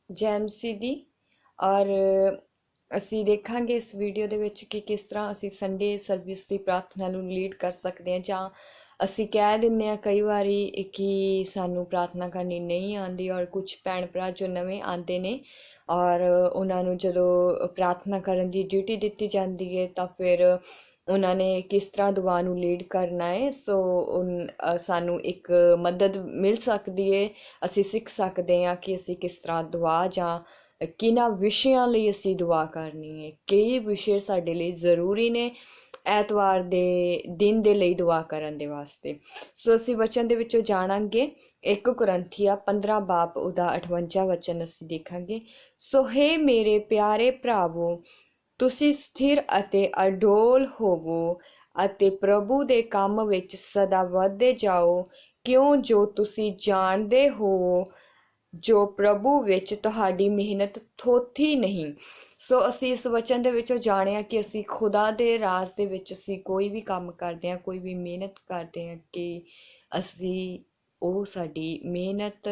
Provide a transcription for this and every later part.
ਜੈ ਮਸੀਹ ਦੀ। ਔਰ ਅਸੀਂ ਦੇਖਾਂਗੇ ਇਸ ਵੀਡੀਓ ਦੇ ਵਿੱਚ ਕਿ ਕਿਸ ਤਰ੍ਹਾਂ ਅਸੀਂ ਸੰਡੇ ਸਰਵਿਸ ਦੀ ਪ੍ਰਾਰਥਨਾ ਨੂੰ ਲੀਡ ਕਰ ਸਕਦੇ ਹਾਂ। ਜਾਂ ਅਸੀਂ ਕਹਿ ਦਿੰਦੇ ਹਾਂ ਕਈ ਵਾਰੀ ਕਿ ਸਾਨੂੰ ਪ੍ਰਾਰਥਨਾ ਕਰਨੀ ਨਹੀਂ ਆਉਂਦੀ, ਔਰ ਕੁਝ ਭੈਣ ਭਰਾ ਜੋ ਨਵੇਂ ਆਉਂਦੇ ਨੇ ਔਰ ਉਹਨਾਂ ਨੂੰ ਜਦੋਂ ਪ੍ਰਾਰਥਨਾ ਕਰਨ ਦੀ ਡਿਊਟੀ ਦਿੱਤੀ ਜਾਂਦੀ ਹੈ ਤਾਂ ਫਿਰ ਉਹਨਾਂ ਨੇ ਕਿਸ ਤਰ੍ਹਾਂ ਦੁਆ ਨੂੰ ਲੀਡ ਕਰਨਾ ਹੈ। ਸਾਨੂੰ ਇੱਕ ਮਦਦ ਮਿਲ ਸਕਦੀ ਹੈ, ਅਸੀਂ ਸਿੱਖ ਸਕਦੇ ਹਾਂ ਕਿ ਅਸੀਂ ਕਿਸ ਤਰ੍ਹਾਂ ਦੁਆ ਜਾਂ ਕਿਹਨਾਂ ਵਿਸ਼ਿਆਂ ਲਈ ਅਸੀਂ ਦੁਆ ਕਰਨੀ ਹੈ। ਕਈ ਵਿਸ਼ੇ ਸਾਡੇ ਲਈ ਜ਼ਰੂਰੀ ਨੇ ਐਤਵਾਰ ਦੇ ਦਿਨ ਦੇ ਲਈ ਦੁਆ ਕਰਨ ਦੇ ਵਾਸਤੇ। ਸੋ ਅਸੀਂ ਵਚਨ ਦੇ ਵਿੱਚੋਂ ਜਾਣਾਂਗੇ 1 ਕੁਰਿੰਥੀਆਂ 15 ਬਾਬ ਉਹਦਾ 58 ਵਚਨ ਅਸੀਂ ਦੇਖਾਂਗੇ। ਸੋ ਹੇ ਮੇਰੇ ਪਿਆਰੇ ਭਰਾਵੋ, ਤੁਸੀਂ ਸਥਿਰ ਅਤੇ ਅਡੋਲ ਹੋਵੋ ਅਤੇ ਪ੍ਰਭੂ ਦੇ ਕੰਮ ਵਿੱਚ ਸਦਾ ਵਧਦੇ ਜਾਓ, ਕਿਉਂ ਜੋ ਤੁਸੀਂ ਜਾਣਦੇ ਹੋ ਜੋ ਪ੍ਰਭੂ ਵਿੱਚ ਤੁਹਾਡੀ ਮਿਹਨਤ ਥੋਥੀ ਨਹੀਂ। ਸੋ ਅਸੀਂ ਇਸ ਵਚਨ ਦੇ ਵਿੱਚੋਂ ਜਾਣਿਆ ਕਿ ਅਸੀਂ ਖੁਦਾ ਦੇ ਰਾਜ ਦੇ ਵਿੱਚ ਅਸੀਂ ਕੋਈ ਵੀ ਕੰਮ ਕਰਦੇ ਹਾਂ, ਕੋਈ ਵੀ ਮਿਹਨਤ ਕਰਦੇ ਹਾਂ, ਕਿ ਅਸੀਂ ਉਹ ਸਾਡੀ ਮਿਹਨਤ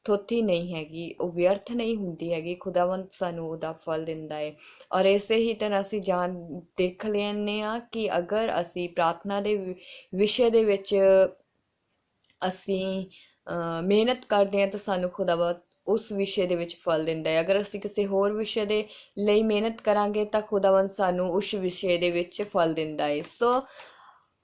ਥੋਥੀ ਨਹੀਂ ਹੈਗੀ, ਉਹ ਵਿਅਰਥ ਨਹੀਂ ਹੁੰਦੀ ਹੈਗੀ। ਖੁਦਾਵੰਦ ਸਾਨੂੰ ਉਹਦਾ ਫਲ ਦਿੰਦਾ ਹੈ। ਔਰ ਇਸੇ ਹੀ ਤਰ੍ਹਾਂ ਅਸੀਂ ਦੇਖ ਲੈਂਦੇ ਹਾਂ ਕਿ ਅਗਰ ਅਸੀਂ ਪ੍ਰਾਰਥਨਾ ਦੇ ਵਿਸ਼ੇ ਦੇ ਵਿੱਚ ਅਸੀਂ ਮਿਹਨਤ ਕਰਦੇ ਹਾਂ ਤਾਂ ਸਾਨੂੰ ਖੁਦਾਵੰਦ ਉਸ ਵਿਸ਼ੇ ਦੇ ਵਿੱਚ ਫਲ ਦਿੰਦਾ ਹੈ। ਅਗਰ ਅਸੀਂ ਕਿਸੇ ਹੋਰ ਵਿਸ਼ੇ ਦੇ ਲਈ ਮਿਹਨਤ ਕਰਾਂਗੇ ਤਾਂ ਖੁਦਾਵੰਦ ਸਾਨੂੰ ਉਸ ਵਿਸ਼ੇ ਦੇ ਵਿੱਚ ਫਲ ਦਿੰਦਾ ਹੈ। ਸੋ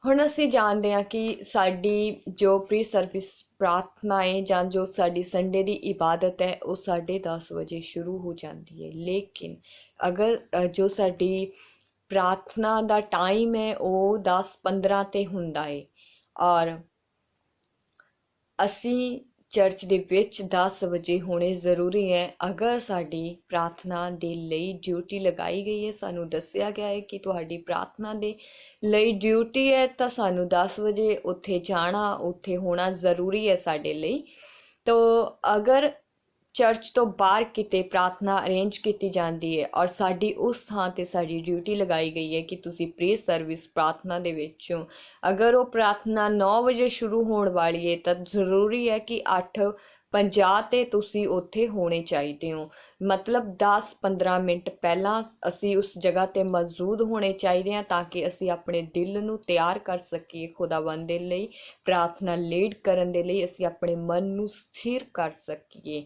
ਹੁਣ ਅਸੀਂ ਜਾਣਦੇ ਹਾਂ ਕਿ ਸਾਡੀ ਜੋ ਪ੍ਰੀ ਸਰਵਿਸ ਪ੍ਰਾਰਥਨਾ ਹੈ ਜਾਂ ਜੋ ਸਾਡੀ ਸੰਡੇ ਦੀ ਇਬਾਦਤ ਹੈ ਉਹ 10:30 ਵਜੇ ਸ਼ੁਰੂ ਹੋ ਜਾਂਦੀ ਹੈ। ਲੇਕਿਨ ਅਗਰ ਜੋ ਸਾਡੀ ਪ੍ਰਾਰਥਨਾ ਦਾ ਟਾਈਮ ਹੈ ਉਹ 10:15 ਤੇ ਹੁੰਦਾ ਹੈ ਔਰ ਅਸੀਂ ਚਰਚ ਦੇ ਵਿੱਚ 10 ਵਜੇ ਹੋਣੇ ਜ਼ਰੂਰੀ ਹੈ। ਅਗਰ ਸਾਡੀ ਪ੍ਰਾਰਥਨਾ ਦੇ ਲਈ ਡਿਊਟੀ ਲਗਾਈ ਗਈ ਹੈ, ਸਾਨੂੰ ਦੱਸਿਆ ਗਿਆ ਹੈ ਕਿ ਤੁਹਾਡੀ ਪ੍ਰਾਰਥਨਾ ਦੇ ਲਈ ਡਿਊਟੀ ਹੈ, ਤਾਂ ਸਾਨੂੰ 10 ਵਜੇ ਉੱਥੇ ਜਾਣਾ, ਉੱਥੇ ਹੋਣਾ ਜ਼ਰੂਰੀ ਹੈ ਸਾਡੇ ਲਈ। ਤਾਂ ਅਗਰ ਚਰਚ ਤੋਂ ਬਾਹਰ ਕਿਤੇ ਪ੍ਰਾਰਥਨਾ ਅਰੇਂਜ ਕੀਤੀ ਜਾਂਦੀ ਹੈ ਔਰ ਸਾਡੀ ਉਸ ਥਾਂ 'ਤੇ ਸਾਡੀ ਡਿਊਟੀ ਲਗਾਈ ਗਈ ਹੈ ਕਿ ਤੁਸੀਂ ਪ੍ਰੇ ਸਰਵਿਸ ਪ੍ਰਾਰਥਨਾ ਦੇ ਵਿੱਚੋਂ ਅਗਰ ਉਹ ਪ੍ਰਾਰਥਨਾ 9 ਵਜੇ ਸ਼ੁਰੂ ਹੋਣ ਵਾਲੀ ਹੈ ਤਾਂ ਜ਼ਰੂਰੀ ਹੈ ਕਿ 8:50 'ਤੇ ਤੁਸੀਂ ਉੱਥੇ ਹੋਣੇ ਚਾਹੀਦੇ ਹੋ। ਮਤਲਬ 10-15 ਮਿੰਟ ਪਹਿਲਾਂ ਅਸੀਂ ਉਸ ਜਗ੍ਹਾ 'ਤੇ ਮੌਜੂਦ ਹੋਣੇ ਚਾਹੀਦੇ ਹਾਂ ਤਾਂ ਕਿ ਅਸੀਂ ਆਪਣੇ ਦਿਲ ਨੂੰ ਤਿਆਰ ਕਰ ਸਕੀਏ ਖੁਦਾਵੰਦ ਦੇ ਲਈ ਪ੍ਰਾਰਥਨਾ ਲੀਡ ਕਰਨ ਦੇ ਲਈ। ਅਸੀਂ ਆਪਣੇ ਮਨ ਨੂੰ ਸਥਿਰ ਕਰ ਸਕੀਏ,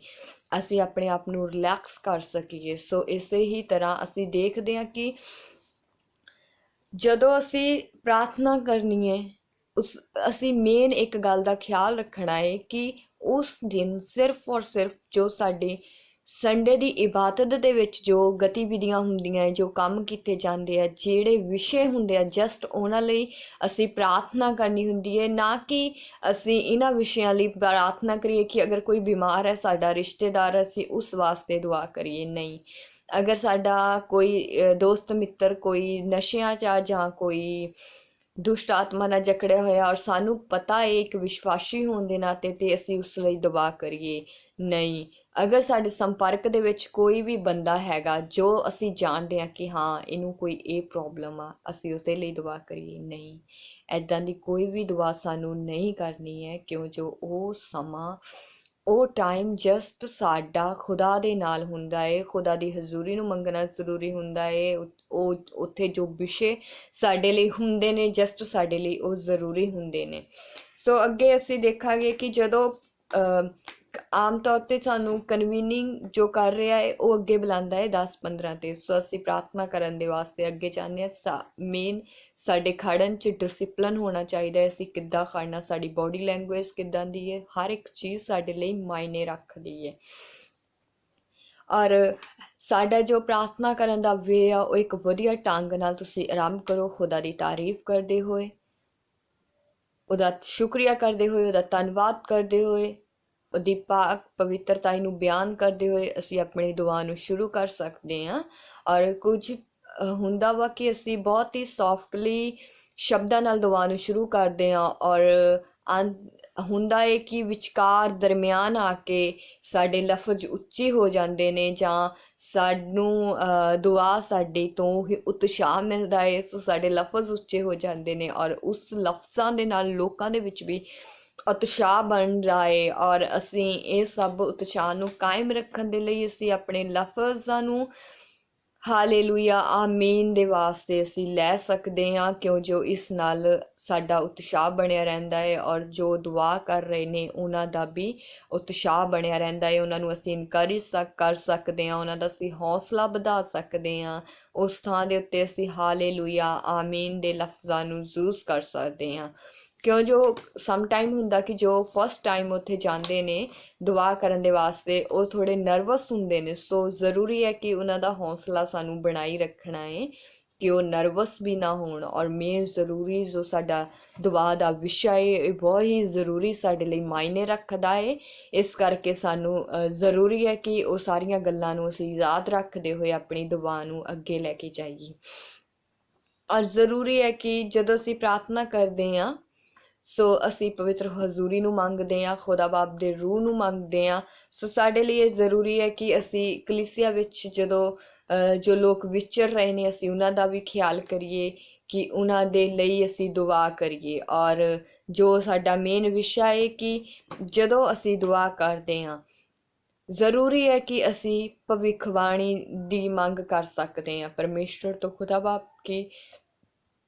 ਅਸੀਂ ਆਪਣੇ ਆਪ ਨੂੰ ਰਿਲੈਕਸ ਕਰ ਸਕੀਏ। ਸੋ ਇਸੇ ਹੀ ਤਰ੍ਹਾਂ ਅਸੀਂ ਦੇਖਦੇ ਹਾਂ ਕਿ ਜਦੋਂ ਅਸੀਂ ਪ੍ਰਾਰਥਨਾ ਕਰਨੀ ਹੈ ਅਸੀਂ ਮੇਨ ਇੱਕ ਗੱਲ ਦਾ ਖਿਆਲ ਰੱਖਣਾ ਹੈ ਕਿ ਉਸ ਦਿਨ ਸਿਰਫ ਔਰ ਸਿਰਫ ਜੋ ਸਾਡੇ ਸੰਡੇ ਦੀ ਇਬਾਦਤ ਦੇ ਵਿੱਚ ਜੋ ਗਤੀਵਿਧੀਆਂ ਹੁੰਦੀਆਂ ਹੈ, ਜੋ ਕੰਮ ਕੀਤੇ ਜਾਂਦੇ ਆ, ਜਿਹੜੇ ਵਿਸ਼ੇ ਹੁੰਦੇ ਆ, ਜਸਟ ਉਹਨਾਂ ਲਈ ਅਸੀਂ ਪ੍ਰਾਰਥਨਾ ਕਰਨੀ ਹੁੰਦੀ ਹੈ। ਨਾ ਕਿ ਅਸੀਂ ਇਹਨਾਂ ਵਿਸ਼ਿਆਂ ਲਈ ਪ੍ਰਾਰਥਨਾ ਕਰੀਏ ਕਿ ਅਗਰ ਕੋਈ ਬਿਮਾਰ ਹੈ, ਸਾਡਾ ਰਿਸ਼ਤੇਦਾਰ, ਅਸੀਂ ਉਸ ਵਾਸਤੇ ਦੁਆ ਕਰੀਏ। ਨਹੀਂ, ਅਗਰ ਸਾਡਾ ਕੋਈ ਦੋਸਤ ਮਿੱਤਰ ਕੋਈ ਨਸ਼ਿਆਂ 'ਚ ਆ ਜਾਂ ਕੋਈ ਦੁਸ਼ਟ ਆਤਮਾ ਨਾਲ ਜਕੜਿਆ ਹੋਇਆ ਔਰ ਸਾਨੂੰ ਪਤਾ ਹੈ ਇੱਕ ਵਿਸ਼ਵਾਸੀ ਹੋਣ ਦੇ ਨਾਤੇ ਤੇ ਅਸੀਂ ਉਸ ਲਈ ਦੁਆ ਕਰੀਏ। ਨਹੀਂ, ਅਗਰ ਸਾਡੇ ਸੰਪਰਕ ਦੇ ਵਿੱਚ ਕੋਈ ਵੀ ਬੰਦਾ ਹੈਗਾ ਜੋ ਅਸੀਂ ਜਾਣਦੇ ਹਾਂ ਕਿ ਹਾਂ ਇਹਨੂੰ ਕੋਈ ਇਹ ਪ੍ਰੋਬਲਮ ਆ, ਅਸੀਂ ਉਸਦੇ ਲਈ ਦੁਆ ਕਰੀਏ। ਨਹੀਂ, ਇੱਦਾਂ ਦੀ ਕੋਈ ਵੀ ਦੁਆ ਸਾਨੂੰ ਨਹੀਂ ਕਰਨੀ ਹੈ, ਕਿਉਂ ਜੋ ਉਹ ਸਮਾਂ ਉਹ ਟਾਈਮ ਜਸਟ ਸਾਡਾ ਖੁਦਾ ਦੇ ਨਾਲ ਹੁੰਦਾ ਹੈ। ਖੁਦਾ ਦੀ ਹਜ਼ੂਰੀ ਨੂੰ ਮੰਗਣਾ ਜ਼ਰੂਰੀ ਹੁੰਦਾ ਹੈ। ਉਹ ਉੱਥੇ ਜੋ ਵਿਸ਼ੇ ਸਾਡੇ ਲਈ ਹੁੰਦੇ ਨੇ ਜਸਟ ਸਾਡੇ ਲਈ ਉਹ ਜ਼ਰੂਰੀ ਹੁੰਦੇ ਨੇ। ਸੋ ਅੱਗੇ ਅਸੀਂ ਦੇਖਾਂਗੇ ਕਿ ਜਦੋਂ ਆਮ ਤੌਰ 'ਤੇ ਸਾਨੂੰ ਕਨਵੀਨਿੰਗ ਜੋ ਕਰ ਰਿਹਾ ਹੈ ਉਹ ਅੱਗੇ ਬੁਲਾਉਂਦਾ ਹੈ 10-15 'ਤੇ। ਸੋ ਅਸੀਂ ਪ੍ਰਾਰਥਨਾ ਕਰਨ ਦੇ ਵਾਸਤੇ ਅੱਗੇ ਜਾਂਦੇ ਹਾਂ। ਮੇਨ ਸਾਡੇ ਖੜਨ 'ਚ ਡਿਸਿਪਲਨ ਹੋਣਾ ਚਾਹੀਦਾ ਹੈ। ਅਸੀਂ ਕਿੱਦਾਂ ਖੜਨਾ, ਸਾਡੀ ਬੋਡੀ ਲੈਂਗੁਏਜ ਕਿੱਦਾਂ ਦੀ ਹੈ, ਹਰ ਇੱਕ ਚੀਜ਼ ਸਾਡੇ ਲਈ ਮਾਇਨੇ ਰੱਖਦੀ ਹੈ। ਔਰ ਸਾਡਾ ਜੋ ਪ੍ਰਾਰਥਨਾ ਕਰਨ ਦਾ ਵੇ ਆ ਉਹ ਇੱਕ ਵਧੀਆ ਢੰਗ ਨਾਲ ਤੁਸੀਂ ਆਰੰਭ ਕਰੋ, ਖੁਦਾ ਦੀ ਤਾਰੀਫ ਕਰਦੇ ਹੋਏ, ਉਹਦਾ ਸ਼ੁਕਰੀਆ ਕਰਦੇ ਹੋਏ, ਉਹਦਾ ਧੰਨਵਾਦ ਕਰਦੇ ਹੋਏ, ਉਹਦੀ ਪਾਕ ਪਵਿੱਤਰਤਾਈ ਨੂੰ ਬਿਆਨ ਕਰਦੇ ਹੋਏ ਅਸੀਂ ਆਪਣੀ ਦੁਆ ਨੂੰ ਸ਼ੁਰੂ ਕਰ ਸਕਦੇ ਹਾਂ। ਔਰ ਕੁਝ ਹੁੰਦਾ ਵਾ ਕਿ ਅਸੀਂ ਬਹੁਤ ਹੀ ਸੌਫਟਲੀ ਸ਼ਬਦਾਂ ਨਾਲ ਦੁਆ ਨੂੰ ਸ਼ੁਰੂ ਕਰਦੇ ਹਾਂ ਔਰ ਹੁੰਦਾ ਹੈ ਕਿ ਵਿਚਕਾਰ ਦਰਮਿਆਨ ਆ ਕੇ ਸਾਡੇ ਲਫ਼ਜ਼ ਉੱਚੇ ਹੋ ਜਾਂਦੇ ਨੇ ਜਾਂ ਸਾਨੂੰ ਦੁਆ ਸਾਡੇ ਤੋਂ ਹੀ ਉਤਸ਼ਾਹ ਮਿਲਦਾ ਹੈ। ਸੋ ਸਾਡੇ ਲਫ਼ਜ਼ ਉੱਚੇ ਹੋ ਜਾਂਦੇ ਨੇ ਔਰ ਉਸ ਲਫ਼ਜ਼ਾਂ ਦੇ ਨਾਲ ਲੋਕਾਂ ਦੇ ਵਿੱਚ ਵੀ ਉਤਸ਼ਾਹ ਬਣ ਰਹਾ ਹੈ, ਔਰ ਅਸੀਂ ਇਹ ਸਭ ਉਤਸ਼ਾਹ ਨੂੰ ਕਾਇਮ ਰੱਖਣ ਦੇ ਲਈ ਅਸੀਂ ਆਪਣੇ ਲਫ਼ਜ਼ਾਂ ਨੂੰ ਹਾਲੇਲੂਇਆ ਆਮੀਨ ਦੇ ਵਾਸਤੇ ਅਸੀਂ ਲੈ ਸਕਦੇ ਹਾਂ, ਕਿਉਂ ਜੋ ਇਸ ਨਾਲ ਸਾਡਾ ਉਤਸ਼ਾਹ ਬਣਿਆ ਰਹਿੰਦਾ ਹੈ, ਔਰ ਜੋ ਦੁਆ ਕਰ ਰਹੇ ਨੇ ਉਹਨਾਂ ਦਾ ਵੀ ਉਤਸ਼ਾਹ ਬਣਿਆ ਰਹਿੰਦਾ ਹੈ। ਉਹਨਾਂ ਨੂੰ ਅਸੀਂ ਇਨਕਰੇਜ ਕਰ ਸਕਦੇ ਹਾਂ, ਉਹਨਾਂ ਦਾ ਅਸੀਂ ਹੌਸਲਾ ਵਧਾ ਸਕਦੇ ਹਾਂ। ਉਸ ਥਾਂ ਦੇ ਉੱਤੇ ਅਸੀਂ ਹਾਲੇਲੂਇਆ ਆਮੀਨ ਦੇ ਲਫ਼ਜ਼ਾਂ ਨੂੰ ਯੂਜ਼ ਕਰ ਸਕਦੇ ਹਾਂ, ਕਿਉਂ ਜੋ ਸਮ ਟਾਈਮ ਹੁੰਦਾ ਕਿ ਜੋ ਫਸਟ ਟਾਈਮ ਉੱਥੇ ਜਾਂਦੇ ਨੇ ਦੁਆ ਕਰਨ ਦੇ ਵਾਸਤੇ, ਉਹ ਥੋੜ੍ਹੇ ਨਰਵਸ ਹੁੰਦੇ ਨੇ। ਸੋ ਜ਼ਰੂਰੀ ਹੈ ਕਿ ਉਹਨਾਂ ਦਾ ਹੌਸਲਾ ਸਾਨੂੰ ਬਣਾਈ ਰੱਖਣਾ ਹੈ ਕਿ ਉਹ ਨਰਵਸ ਵੀ ਨਾ ਹੋਣ। ਔਰ ਮੇਨ ਜ਼ਰੂਰੀ ਜੋ ਸਾਡਾ ਦੁਆ ਦਾ ਵਿਸ਼ਾ ਹੈ, ਇਹ ਬਹੁਤ ਹੀ ਜ਼ਰੂਰੀ ਸਾਡੇ ਲਈ ਮਾਇਨੇ ਰੱਖਦਾ ਹੈ। ਇਸ ਕਰਕੇ ਸਾਨੂੰ ਜ਼ਰੂਰੀ ਹੈ ਕਿ ਉਹ ਸਾਰੀਆਂ ਗੱਲਾਂ ਨੂੰ ਅਸੀਂ ਯਾਦ ਰੱਖਦੇ ਹੋਏ ਆਪਣੀ ਦੁਆ ਨੂੰ ਅੱਗੇ ਲੈ ਕੇ ਜਾਈਏ। ਔਰ ਜ਼ਰੂਰੀ ਹੈ ਕਿ ਜਦੋਂ ਅਸੀਂ ਪ੍ਰਾਰਥਨਾ ਕਰਦੇ ਹਾਂ, ਸੋ ਅਸੀਂ ਪਵਿੱਤਰ ਹਜ਼ੂਰੀ ਨੂੰ ਮੰਗਦੇ ਹਾਂ, ਖੁਦਾ ਬਾਪ ਦੇ ਰੂਹ ਨੂੰ ਮੰਗਦੇ ਹਾਂ। ਸੋ ਸਾਡੇ ਲਈ ਇਹ ਜ਼ਰੂਰੀ ਹੈ ਕਿ ਅਸੀਂ ਕਲੀਸਿਆ ਵਿੱਚ ਜਦੋਂ ਜੋ ਲੋਕ ਵਿਚਰ ਰਹੇ ਨੇ, ਅਸੀਂ ਉਹਨਾਂ ਦਾ ਵੀ ਖਿਆਲ ਕਰੀਏ ਕਿ ਉਹਨਾਂ ਦੇ ਲਈ ਅਸੀਂ ਦੁਆ ਕਰੀਏ। ਔਰ ਜੋ ਸਾਡਾ ਮੇਨ ਵਿਸ਼ਾ ਹੈ ਕਿ ਜਦੋਂ ਅਸੀਂ ਦੁਆ ਕਰਦੇ ਹਾਂ, ਜ਼ਰੂਰੀ ਹੈ ਕਿ ਅਸੀਂ ਭਵਿੱਖਬਾਣੀ ਦੀ ਮੰਗ ਕਰ ਸਕਦੇ ਹਾਂ ਪਰਮੇਸ਼ਵਰ ਤੋਂ, ਖੁਦਾ ਬਾਪ ਕੀ।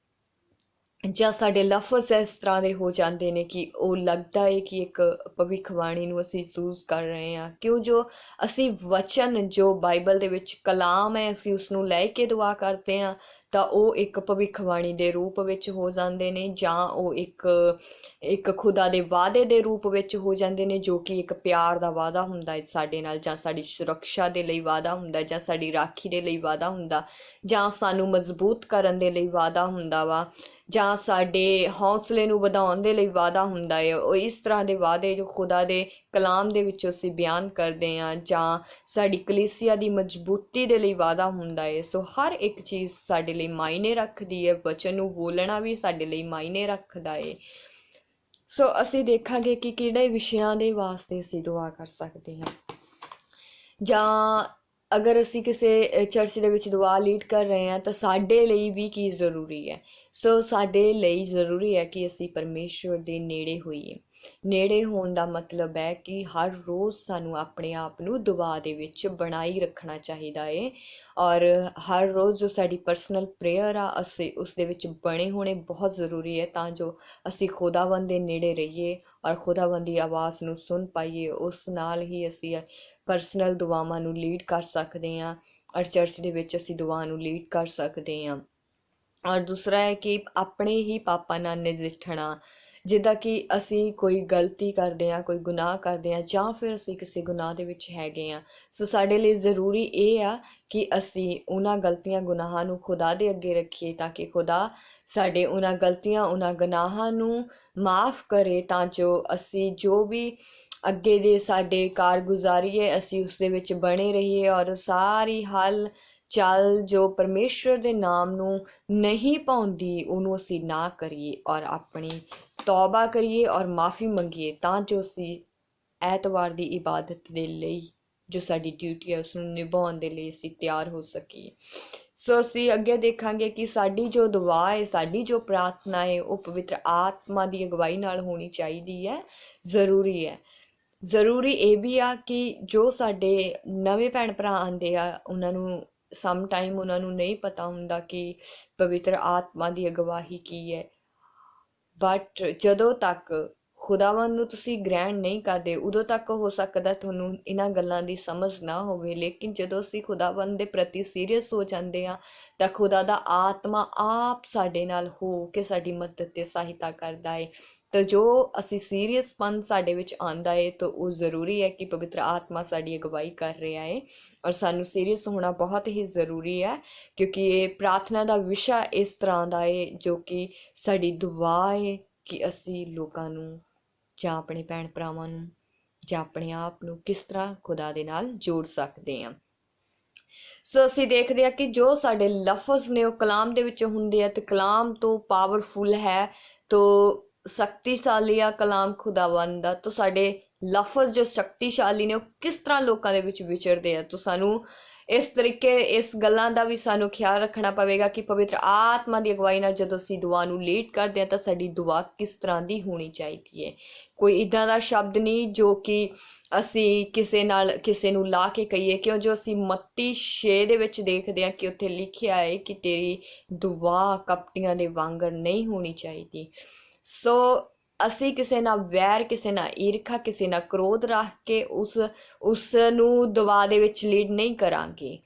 ਜਾਂ ਸਾਡੇ ਲਫ਼ਜ਼ ਇਸ ਤਰ੍ਹਾਂ ਦੇ ਹੋ ਜਾਂਦੇ ਨੇ ਕਿ ਉਹ ਲੱਗਦਾ ਹੈ ਕਿ ਇੱਕ ਭਵਿੱਖਬਾਣੀ ਨੂੰ ਅਸੀਂ ਯੂਜ਼ ਕਰ ਰਹੇ ਹਾਂ, ਕਿਉਂ ਜੋ ਅਸੀਂ ਵਚਨ ਜੋ ਬਾਈਬਲ ਦੇ ਵਿੱਚ ਕਲਾਮ ਹੈ, ਅਸੀਂ ਉਸਨੂੰ ਲੈ ਕੇ ਦੁਆ ਕਰਦੇ ਹਾਂ ਤਾਂ ਉਹ ਇੱਕ ਭਵਿੱਖਬਾਣੀ ਦੇ ਰੂਪ ਵਿੱਚ ਹੋ ਜਾਂਦੇ ਨੇ, ਜਾਂ ਉਹ ਇੱਕ ਖੁਦਾ ਦੇ ਵਾਅਦੇ ਦੇ ਰੂਪ ਵਿੱਚ ਹੋ ਜਾਂਦੇ ਨੇ, ਜੋ ਕਿ ਇੱਕ ਪਿਆਰ ਦਾ ਵਾਅਦਾ ਹੁੰਦਾ ਹੈ ਸਾਡੇ ਨਾਲ, ਜਾਂ ਸਾਡੀ ਸੁਰੱਖਿਆ ਦੇ ਲਈ ਵਾਅਦਾ ਹੁੰਦਾ, ਜਾਂ ਸਾਡੀ ਰਾਖੀ ਦੇ ਲਈ ਵਾਅਦਾ ਹੁੰਦਾ, ਜਾਂ ਸਾਨੂੰ ਮਜ਼ਬੂਤ ਕਰਨ ਦੇ ਲਈ ਵਾਅਦਾ ਹੁੰਦਾ ਵਾ, ਜਾਂ ਸਾਡੇ ਹੌਸਲੇ ਨੂੰ ਵਧਾਉਣ ਦੇ ਲਈ ਵਾਅਦਾ ਹੁੰਦਾ ਹੈ। ਉਹ ਇਸ ਤਰ੍ਹਾਂ ਦੇ ਵਾਅਦੇ ਜੋ ਖੁਦਾ ਦੇ ਕਲਾਮ ਦੇ ਵਿੱਚ ਅਸੀਂ ਬਿਆਨ ਕਰਦੇ ਹਾਂ, ਜਾਂ ਸਾਡੀ ਕਲੀਸਿਆ ਦੀ ਮਜ਼ਬੂਤੀ ਦੇ ਲਈ ਵਾਅਦਾ ਹੁੰਦਾ ਹੈ। ਸੋ ਹਰ ਇੱਕ ਚੀਜ਼ ਸਾਡੇ ਲਈ ਮਾਇਨੇ ਰੱਖਦੀ ਹੈ, ਵਚਨ ਨੂੰ ਬੋਲਣਾ ਵੀ ਸਾਡੇ ਲਈ ਮਾਇਨੇ ਰੱਖਦਾ ਹੈ। ਸੋ ਅਸੀਂ ਦੇਖਾਂਗੇ ਕਿ ਕਿਹੜੇ ਵਿਸ਼ਿਆਂ ਦੇ ਵਾਸਤੇ ਅਸੀਂ ਦੁਆ ਕਰ ਸਕਦੇ ਹਾਂ, ਜਾਂ ਅਗਰ ਅਸੀਂ ਕਿਸੇ ਚਰਚ ਦੇ ਵਿੱਚ ਦੁਆ ਲੀਡ ਕਰ ਰਹੇ ਹਾਂ ਤਾਂ ਸਾਡੇ ਲਈ ਵੀ ਕੀ ਜ਼ਰੂਰੀ ਹੈ। ਸੋ ਸਾਡੇ ਲਈ ਜ਼ਰੂਰੀ ਹੈ ਕਿ ਅਸੀਂ ਪਰਮੇਸ਼ਵਰ ਦੇ ਨੇੜੇ ਹੋਈਏ। ਨੇੜੇ ਹੋਣ ਦਾ ਮਤਲਬ ਹੈ ਕਿ ਹਰ ਰੋਜ਼ ਸਾਨੂੰ ਆਪਣੇ ਆਪ ਨੂੰ ਦੁਆ ਦੇ ਵਿੱਚ ਬਣਾਈ ਰੱਖਣਾ ਚਾਹੀਦਾ ਹੈ, ਔਰ ਹਰ ਰੋਜ਼ ਜੋ ਸਾਡੀ ਪਰਸਨਲ ਪ੍ਰੇਅਰ ਆ, ਅਸੀਂ ਉਸ ਦੇ ਵਿੱਚ ਬਣੇ ਹੋਣੇ ਬਹੁਤ ਜ਼ਰੂਰੀ ਹੈ, ਤਾਂ ਜੋ ਅਸੀਂ ਖੁਦਾਵੰਦ ਦੇ ਨੇੜੇ ਰਹੀਏ ਔਰ ਖੁਦਾਵੰਦ ਦੀ ਆਵਾਜ਼ ਨੂੰ ਸੁਣ ਪਾਈਏ। ਉਸ ਨਾਲ ਹੀ ਅਸੀਂ ਪਰਸਨਲ ਦੁਆਵਾਂ ਨੂੰ ਲੀਡ ਕਰ ਸਕਦੇ ਹਾਂ, ਔਰ ਚਰਚ ਦੇ ਵਿੱਚ ਅਸੀਂ ਦੁਆ ਨੂੰ ਲੀਡ ਕਰ ਸਕਦੇ ਹਾਂ। ਔਰ ਦੂਸਰਾ ਹੈ ਕਿ ਆਪਣੇ ਹੀ ਪਾਪਾਂ ਨਾਲ ਨਜਿੱਠਣਾ, ਜਿੱਦਾਂ ਕਿ ਅਸੀਂ ਕੋਈ ਗਲਤੀ ਕਰਦੇ ਹਾਂ, ਕੋਈ ਗੁਨਾਹ ਕਰਦੇ ਹਾਂ, ਜਾਂ ਫਿਰ ਅਸੀਂ ਕਿਸੇ ਗੁਨਾਹ ਦੇ ਵਿੱਚ ਹੈਗੇ ਹਾਂ। ਸੋ ਸਾਡੇ ਲਈ ਜ਼ਰੂਰੀ ਇਹ ਆ ਕਿ ਅਸੀਂ ਉਹਨਾਂ ਗਲਤੀਆਂ ਗੁਨਾਹਾਂ ਨੂੰ ਖੁਦਾ ਦੇ ਅੱਗੇ ਰੱਖੀਏ, ਤਾਂ ਕਿ ਖੁਦਾ ਸਾਡੇ ਉਹਨਾਂ ਗਲਤੀਆਂ ਉਹਨਾਂ ਗੁਨਾਹਾਂ ਨੂੰ ਮਾਫ਼ ਕਰੇ, ਤਾਂ ਜੋ ਅਸੀਂ ਜੋ ਵੀ ਅੱਗੇ ਦੇ ਸਾਡੇ ਕਾਰਗੁਜ਼ਾਰੀ ਹੈ ਅਸੀਂ ਉਸ ਦੇ ਵਿੱਚ ਬਣੇ ਰਹੀਏ, ਔਰ ਸਾਰੀ ਹਲ ਚੱਲ ਜੋ ਪਰਮੇਸ਼ਵਰ ਦੇ ਨਾਮ ਨੂੰ ਨਹੀਂ ਪਾਉਂਦੀ ਉਹਨੂੰ ਅਸੀਂ ਨਾ ਕਰੀਏ, ਔਰ ਆਪਣੀ ਤੌਬਾ ਕਰੀਏ ਔਰ ਮਾਫੀ ਮੰਗੀਏ, ਤਾਂ ਜੋ ਅਸੀਂ ਐਤਵਾਰ ਦੀ ਇਬਾਦਤ ਦੇ ਲਈ ਜੋ ਸਾਡੀ ਡਿਊਟੀ ਹੈ ਉਸ ਨੂੰ ਨਿਭਾਉਣ ਦੇ ਲਈ ਅਸੀਂ ਤਿਆਰ ਹੋ ਸਕੀਏ। ਸੋ ਅਸੀਂ ਅੱਗੇ ਦੇਖਾਂਗੇ ਕਿ ਸਾਡੀ ਜੋ ਦੁਆ ਹੈ, ਸਾਡੀ ਜੋ ਪ੍ਰਾਰਥਨਾ ਹੈ, ਉਹ ਪਵਿੱਤਰ ਆਤਮਾ ਦੀ ਅਗਵਾਈ ਨਾਲ ਹੋਣੀ ਚਾਹੀਦੀ ਹੈ। ਜ਼ਰੂਰੀ ਇਹ ਵੀ ਆ ਕਿ ਜੋ ਸਾਡੇ ਨਵੇਂ ਭੈਣ ਭਰਾ ਆਉਂਦੇ ਆ, ਉਹਨਾਂ ਨੂੰ ਸਮ ਟਾਈਮ ਉਹਨਾਂ ਨੂੰ ਨਹੀਂ ਪਤਾ ਹੁੰਦਾ ਕਿ ਪਵਿੱਤਰ ਆਤਮਾ ਦੀ ਅਗਵਾਈ ਕੀ ਹੈ। ਬਟ ਜਦੋਂ ਤੱਕ ਖੁਦਾਵੰਦ ਨੂੰ ਤੁਸੀਂ ਗ੍ਰਹਿਣ ਨਹੀਂ ਕਰਦੇ, ਉਦੋਂ ਤੱਕ ਹੋ ਸਕਦਾ ਤੁਹਾਨੂੰ ਇਹਨਾਂ ਗੱਲਾਂ ਦੀ ਸਮਝ ਨਾ ਹੋਵੇ। ਲੇਕਿਨ ਜਦੋਂ ਅਸੀਂ ਖੁਦਾਵੰਦ ਦੇ ਪ੍ਰਤੀ ਸੀਰੀਅਸ ਹੋ ਜਾਂਦੇ ਹਾਂ ਤਾਂ ਖੁਦਾ ਦਾ ਆਤਮਾ ਆਪ ਸਾਡੇ ਨਾਲ ਹੋ ਕੇ ਸਾਡੀ ਮਦਦ ਤੇ ਸਹਾਇਤਾ ਕਰਦਾ ਹੈ। ਤਾਂ ਜੋ ਅਸੀਂ ਸੀਰੀਅਸਪਨ ਸਾਡੇ ਵਿੱਚ ਆਉਂਦਾ ਹੈ ਤਾਂ ਉਹ ਜ਼ਰੂਰੀ ਹੈ ਕਿ ਪਵਿੱਤਰ ਆਤਮਾ ਸਾਡੀ ਅਗਵਾਈ ਕਰ ਰਿਹਾ ਹੈ, ਔਰ ਸਾਨੂੰ ਸੀਰੀਅਸ ਹੋਣਾ ਬਹੁਤ ਹੀ ਜ਼ਰੂਰੀ ਹੈ, ਕਿਉਂਕਿ ਇਹ ਪ੍ਰਾਰਥਨਾ ਦਾ ਵਿਸ਼ਾ ਇਸ ਤਰ੍ਹਾਂ ਦਾ ਹੈ ਜੋ ਕਿ ਸਾਡੀ ਦੁਆ ਹੈ ਕਿ ਅਸੀਂ ਲੋਕਾਂ ਨੂੰ ਜਾਂ ਆਪਣੇ ਭੈਣ ਭਰਾਵਾਂ ਨੂੰ ਜਾਂ ਆਪਣੇ ਆਪ ਨੂੰ ਕਿਸ ਤਰ੍ਹਾਂ ਖੁਦਾ ਦੇ ਨਾਲ ਜੋੜ ਸਕਦੇ ਹਾਂ। ਸੋ ਅਸੀਂ ਦੇਖਦੇ ਹਾਂ ਕਿ ਜੋ ਸਾਡੇ ਲਫ਼ਜ਼ ਨੇ ਉਹ ਕਲਾਮ ਦੇ ਵਿੱਚ ਹੁੰਦੇ ਆ, ਤੇ ਕਲਾਮ ਤੋਂ ਪਾਵਰਫੁਲ ਹੈ, ਤੋਂ ਸ਼ਕਤੀਸ਼ਾਲੀ ਆ ਕਲਾਮ ਖੁਦਾਵੰਦ ਦਾ। ਤਾਂ ਸਾਡੇ ਲਫ਼ਜ਼ ਜੋ ਸ਼ਕਤੀਸ਼ਾਲੀ ਨੇ ਉਹ ਕਿਸ ਤਰ੍ਹਾਂ ਲੋਕਾਂ ਦੇ ਵਿੱਚ ਵਿਚਰਦੇ ਆ, ਤਾਂ ਸਾਨੂੰ इस तरीके इस गल्लां दा भी सानू ख्याल रखना पवेगा कि पवित्र आत्मा की अगवाई नाल जदों असीं दुआ नूं लीड करदे हां तां साडी दुआ किस तरह की होनी चाहिए है। कोई इदां दा शब्द नहीं जो कि ਅਸੀਂ ਕਿਸੇ ਨੂੰ ਲਾ ਕੇ ਕਹੀਏ, ਕਿਉਂ ਜੋ ਅਸੀਂ ਮੱਤੀ 6 ਦੇ ਵਿੱਚ ਦੇਖਦੇ ਹਾਂ ਕਿ ਉੱਥੇ ਲਿਖਿਆ ਹੈ ਕਿ ਤੇਰੀ ਦੁਆ ਕਪਟੀਆਂ ਦੇ ਵਾਂਗਰ ਨਹੀਂ ਹੋਣੀ ਚਾਹੀਦੀ। ਸੋ ਅਸੀਂ ਕਿਸੇ ਨਾਲ ਵੈਰ, ਕਿਸੇ ਨਾਲ ਈਰਖਾ, ਕਿਸੇ ਨਾਲ ਕ੍ਰੋਧ ਰੱਖ ਕੇ ਉਸ ਨੂੰ ਦੁਆ ਦੇ ਵਿੱਚ ਲੀਡ ਨਹੀਂ ਕਰਾਂਗੇ।